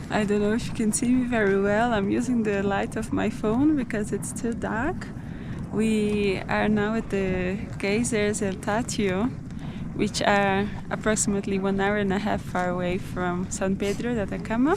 I don't know if you can see me very well. I'm using the light of my phone because it's too dark. We are now at the geysers El Tatio, which are approximately 1 hour and a half far away from San Pedro de Atacama.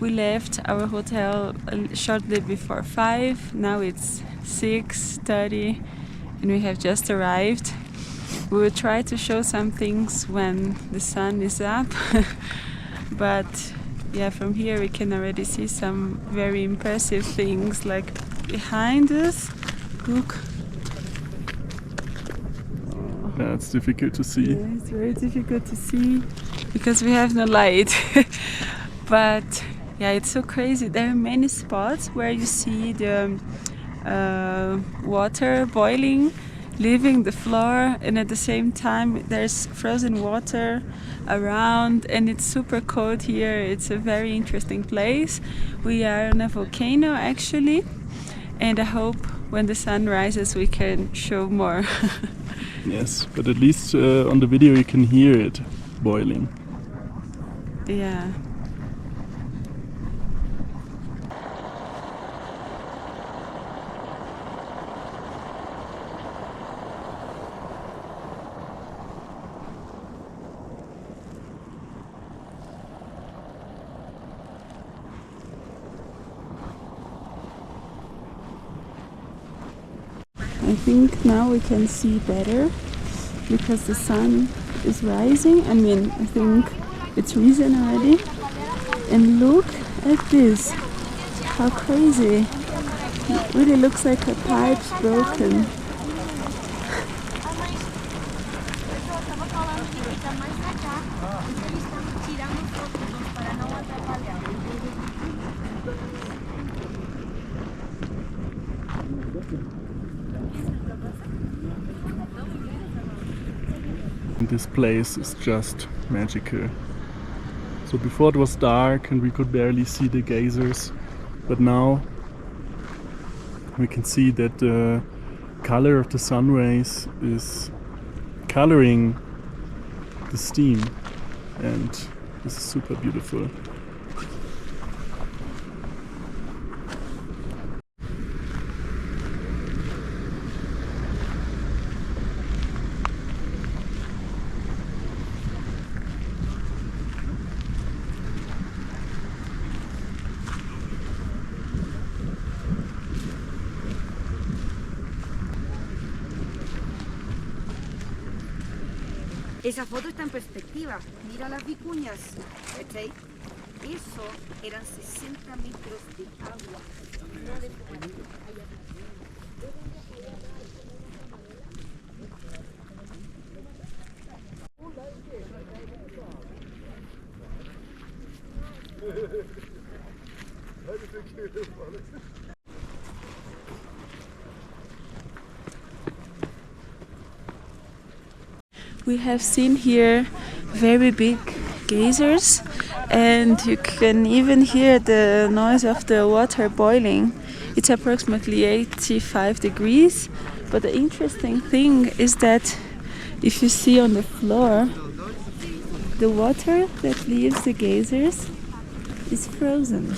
We left our hotel shortly before 5. Now it's 6:30 and we have just arrived. We will try to show some things when the sun is up, but yeah, from here we can already see some very impressive things, like behind us. Look. Yeah, it's difficult to see. Yeah, it's very difficult to see because we have no light. But yeah, it's so crazy. There are many spots where you see the water boiling, leaving the floor, and at the same time there's frozen water around, and it's super cold here. It's a very interesting place. We are on a volcano actually, and I hope when the sun rises we can show more. Yes, but at least on the video you can hear it boiling. Yeah. I think now we can see better because the sun is rising. I mean, I think it's risen already. And look at this, how crazy. It really looks like a pipe's broken. This place is just magical. So before it was dark and we could barely see the geysers, but now we can see that the color of the sun rays is coloring the steam, and this is super beautiful. Esa foto está en perspectiva. Mira las vicuñas. ¿Cachai? Eso eran 60 metros de agua. No de We have seen here very big geysers, and you can even hear the noise of the water boiling. It's approximately 85 degrees, but the interesting thing is that if you see on the floor, the water that leaves the geysers is frozen.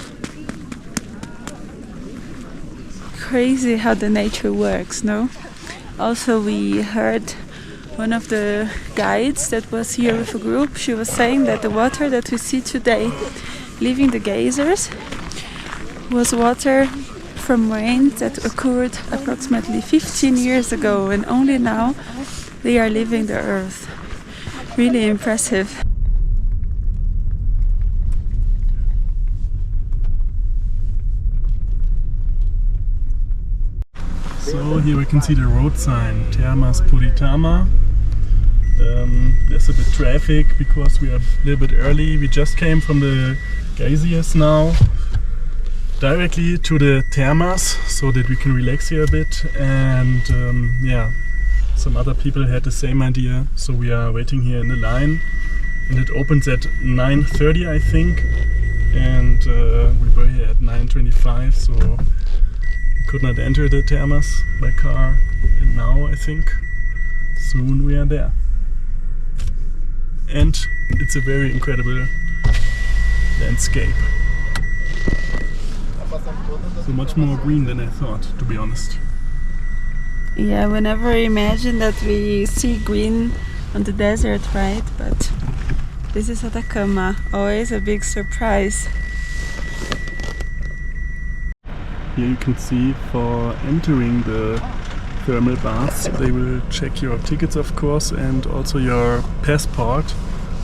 Crazy how the nature works, no? Also, we heard one of the guides that was here with a group. She was saying that the water that we see today leaving the geysers was water from rain that occurred approximately 15 years ago, and only now they are leaving the earth. Really impressive. So here we can see the road sign, Termas Puritama. There's a bit of traffic because we are a little bit early. We just came from the geysers now, directly to the Termas, so that we can relax here a bit. And yeah, some other people had the same idea, so we are waiting here in the line, and it opens at 9:30 I think, and we were here at 9:25, so we could not enter the Termas by car, and now I think soon we are there. And it's a very incredible landscape. So much more green than I thought, to be honest. Yeah, we never imagined that we see green on the desert, right? But this is Atacama, always a big surprise. Here you can see for entering the thermal baths, they will check your tickets of course and also your passport.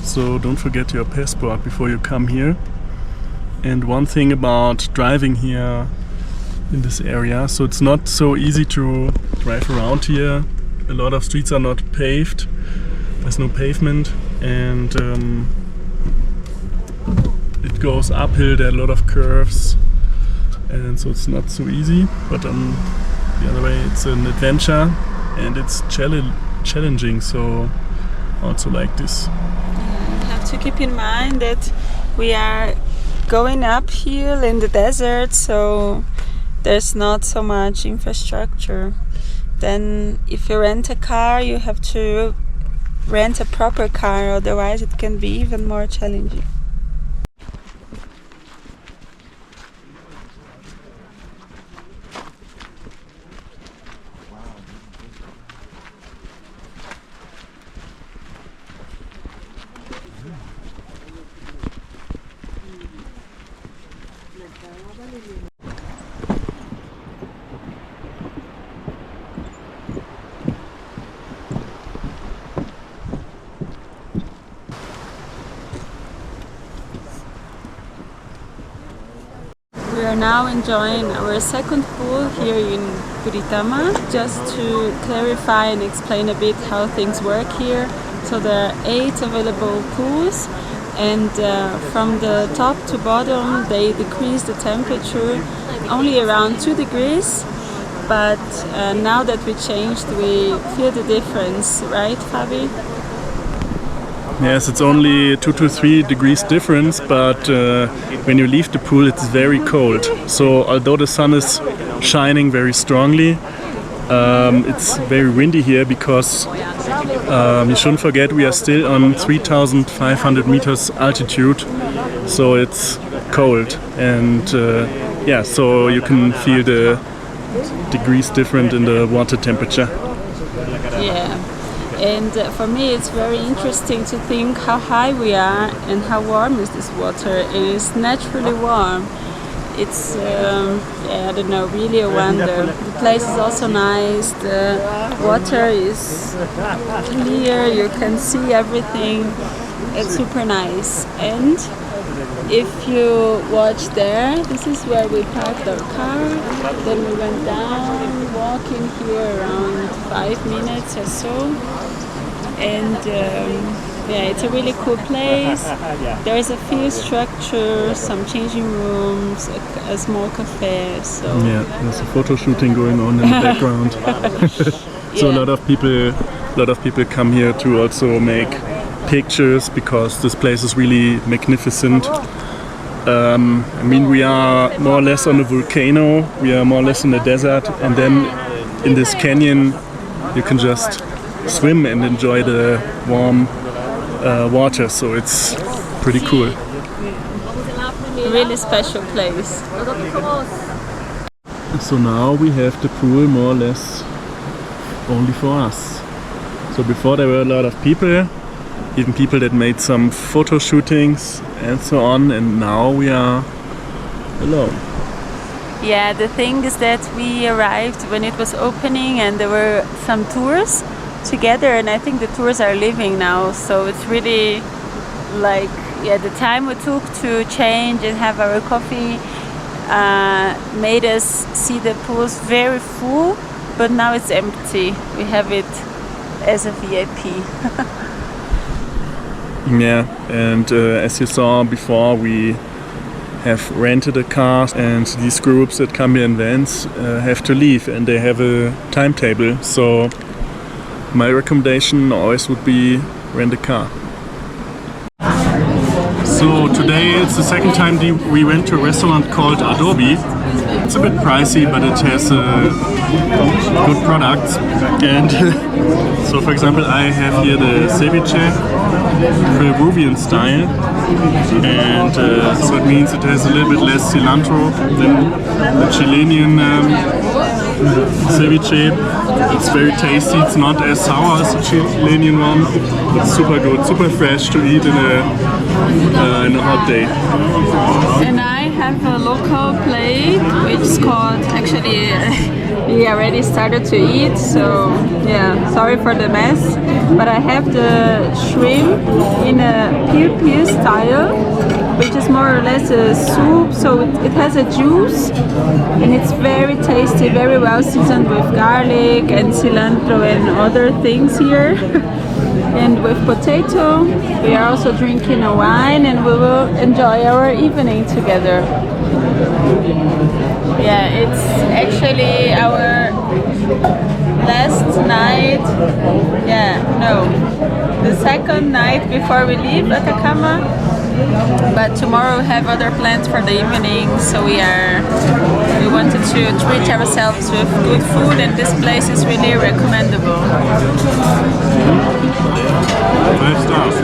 So don't forget your passport before you come here. And one thing about driving here in this area, so it's not so easy to drive around here. A lot of streets are not paved, there's no pavement, and it goes uphill, there are a lot of curves, and so it's not so easy. But on the other way it's an adventure and it's challenging, so I also like this. You have to keep in mind that we are going uphill in the desert, so there's not so much infrastructure. Then if you rent a car, you have to rent a proper car, otherwise it can be even more challenging. We are now enjoying our second pool here in Puritama. Just to clarify and explain a bit how things work here. So there are 8 available pools, and from the top to bottom they decrease the temperature only around 2 degrees. But now that we changed, we feel the difference, right, Fabi? Yes, it's only 2 to 3 degrees difference, but when you leave the pool it's very cold. So although the sun is shining very strongly, it's very windy here because you shouldn't forget we are still on 3,500 meters altitude, so it's cold, and yeah, so you can feel the degrees different in the water temperature. Yeah. And for me it's very interesting to think how high we are and how warm is this water. It is naturally warm. It's, yeah, I don't know, really a wonder. The place is also nice, the water is clear, you can see everything. It's super nice. And if you watch there, this is where we parked our car. Then we went down, walking here around 5 minutes or so. And yeah, it's a really cool place. There's a few structures, some changing rooms, a small cafe. So yeah, there's a photo shooting going on in the background. So yeah. a lot of people come here to also make pictures because this place is really magnificent. I mean, we are more or less on a volcano, we are more or less in the desert, and then in this canyon you can just swim and enjoy the warm water, so it's pretty cool. A really special place. So now we have the pool more or less only for us. So before there were a lot of people, even people that made some photo shootings and so on, and now we are alone. Yeah, the thing is that we arrived when it was opening and there were some tours together, and I think the tours are leaving now, so it's really like, yeah, the time we took to change and have our coffee made us see the pools very full, but now it's empty. We have it as a VIP. Yeah, and as you saw before, we have rented a car, and these groups that come here in vans have to leave, and they have a timetable. So my recommendation always would be rent a car. So today it's the second time we went to a restaurant called Adobe. It's a bit pricey, but it has good products. And so, for example, I have here the ceviche, Peruvian style, and so it means it has a little bit less cilantro than the Chilean ceviche. It's very tasty. It's not as sour as the Chilean one. It's super good, super fresh to eat in a hot day. And I have a local plate which is called, actually we already started to eat, so yeah, sorry for the mess, but I have the shrimp in a pear style, which is more or less a soup, so it has a juice and it's very tasty, very well seasoned with garlic and cilantro and other things here. And with potato, we are also drinking a wine and we will enjoy our evening together. Yeah, it's actually our last night, the second night before we leave Atacama, but tomorrow we have other plans for the evening, so we wanted to treat ourselves with good food, and this place is really recommendable. 5 stars.